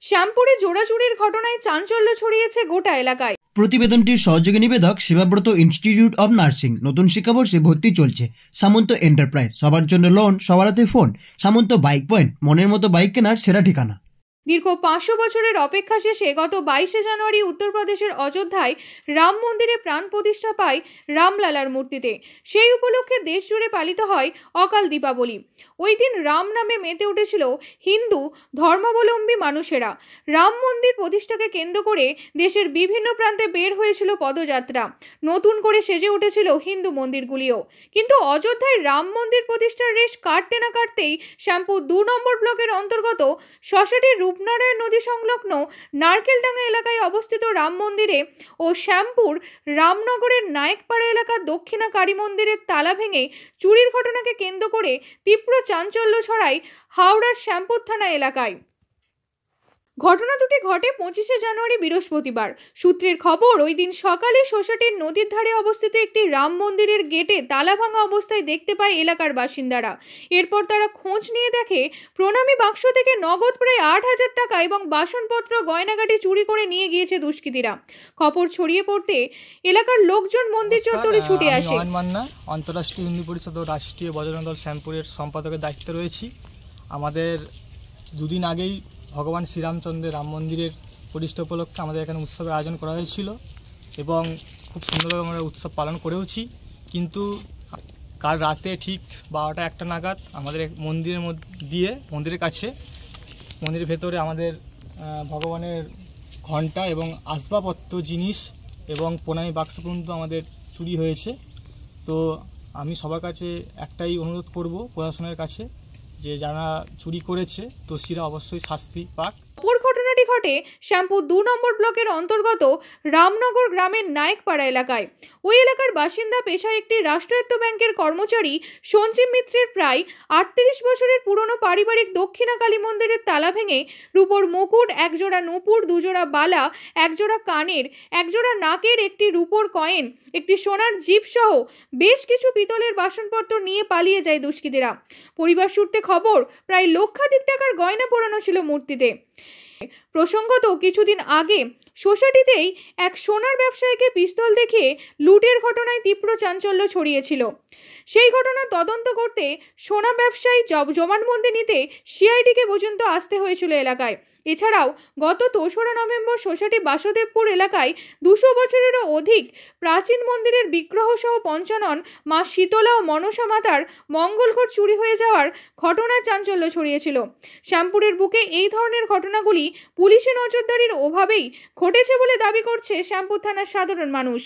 শ্যামপুরে জোড়া চুরির ঘটনায় চাঞ্চল্য ছড়িয়েছে গোটা এলাকায়। প্রতিবেদনটির সহযোগী নিবেদক শিবাব্রত ইনস্টিটিউট অব নার্সিং। নতুন শিক্ষাবর্ষে ভর্তি চলছে। সামন্ত এন্টারপ্রাইজ, সবার জন্য লোন, সবার হাতে ফোন। সামন্ত বাইক পয়েন্ট, মনের মতো বাইক কেনার সেরা ঠিকানা। দীর্ঘ 500 বছরের অপেক্ষা শেষে গত 22শে জানুয়ারি উত্তরপ্রদেশের অযোধ্যায় রাম মন্দিরে প্রাণ প্রতিষ্ঠা পায় রামলালার মূর্তিতে। সেই উপলক্ষে দেশ জুড়ে পালিত হয় অকাল দীপাবলি। ওই দিন রাম নামে মেতে উঠেছিল হিন্দু ধর্মাবলম্বী মানুষেরা। রাম মন্দির প্রতিষ্ঠাকে কেন্দ্র করে দেশের বিভিন্ন প্রান্তে বের হয়েছিল পদযাত্রা। নতুন করে সেজে উঠেছিল হিন্দু মন্দিরগুলিও। কিন্তু অযোধ্যায় রাম মন্দির প্রতিষ্ঠার রেশ কাটতে না কাটতেই শ্যামপুর 2 নম্বর ব্লকের অন্তর্গত শশাটির রূপনারায়ণ নদী সংলগ্ন নারকেলডাঙ্গা এলাকায় অবস্থিত রাম মন্দিরে ও শ্যামপুর রামনগরের নায়েকপাড়া এলাকার দক্ষিণা কালী মন্দিরের তালা ভেঙে চুরির ঘটনাকে কেন্দ্র করে তীব্র চাঞ্চল্য ছড়ায় হাওড়ার শ্যামপুর থানা এলাকায়। ঘটনা দুটি ঘটে 25শে জানুয়ারি বৃহস্পতিবার। সূত্রের খবর, ওই দিন সকালে শশাটির নদীর ধারে অবস্থিত একটি রাম মন্দিরের গেটে তালা ভাঙা অবস্থায় দেখতে পায় এলাকার বাসিন্দারা। এরপর তারা খোঁজ নিয়ে দেখে প্রণামী বাক্স থেকে নগদ প্রায় 8,000 টাকা এবং বাসনপত্র গয়নাগাটি চুরি করে নিয়ে গিয়েছে দুষ্কৃতীরা। খবর ছড়িয়ে পড়তে এলাকার লোকজন মন্দির চত্বরে ছুটে আসে। অন্তর্রাষ্ট্রীয় হিন্দু পরিষদ ও রাষ্ট্রীয় বজরং দল শ্যামপুরের সম্পাদকের দায়িত্বে রয়েছি। আমাদের দুদিন আগেই ভগবান শ্রীরামচন্দ্রের রাম মন্দিরের প্রতিষ্ঠা উপলক্ষে আমাদের এখানে উৎসবের আয়োজন করা হয়েছিল এবং খুব সুন্দরভাবে আমরা উৎসব পালন করেওছি। কিন্তু কাল রাতে ঠিক 12টা-1টা নাগাদ আমাদের মন্দিরের মন্দিরের কাছে মন্দিরের ভেতরে আমাদের ভগবানের ঘণ্টা এবং আসবাবপত্র জিনিস এবং প্রণামী বাক্স পর্যন্ত আমাদের চুরি হয়েছে। তো আমি সবার কাছে একটাই অনুরোধ করব প্রশাসনের কাছে, যে যারা চুরি করেছে দোষীরা অবশ্যই শাস্তি পাক। অপর ঘটনাটি ঘটে শ্যামপুর 2 নম্বর ব্লকের অন্তর্গত রামনগর গ্রামের নায়েকপাড়া এলাকায়। ওই এলাকার বাসিন্দা পেশায় একটি রাষ্ট্রায়ত্ত ব্যাংকের কর্মচারী সঞ্জীব মিত্রের প্রায় 38 বছরের পুরনো পারিবারিক দক্ষিণা কালী মন্দিরের তালা ভেঙে রূপোর মুকুট, একজোড়া নূপুর, 2 জোড়া বালা, 1 জোড়া কানের, 1 জোড়া নাকের, একটি রূপোর কয়েন, একটি সোনার জিপ সহ বেশ কিছু পিতলের বাসনপত্র নিয়ে পালিয়ে যায় দুষ্কৃতীরা। পরিবার সূত্রে খবর, প্রায় লক্ষাধিক টাকার গয়না পোড়ানো ছিল মূর্তিতে। প্রসঙ্গত, কিছুদিন আগে সোসাইটিতেই এক সোনার ব্যবসায়ীকে পিস্তল দেখিয়ে লুটের ঘটনায় তীব্র চাঞ্চল্য ছড়িয়েছিল। সেই ঘটনা তদন্ত করতে সোনা ব্যবসায়ী জবানবন্দি নিতে সিআইডিকে পর্যন্ত আসতে হয়েছিল এলাকায়। এছাড়াও গত 2রা নভেম্বর সোসাইটি বাসুদেবপুর এলাকায় 200 বছরেরও অধিক প্রাচীন মন্দিরের বিগ্রহ সহ পঞ্চানন মা শীতলা ও মনসা মাতার মঙ্গলঘট চুরি হয়ে যাওয়ার ঘটনায় চাঞ্চল্য ছড়িয়েছিল। শ্যামপুরের বুকে এই ধরনের ঘটনাগুলি পুলিশি নজরদারির অভাবেই ঘটেছে বলে দাবি করছে শ্যামপুর থানার সাধারণ মানুষ।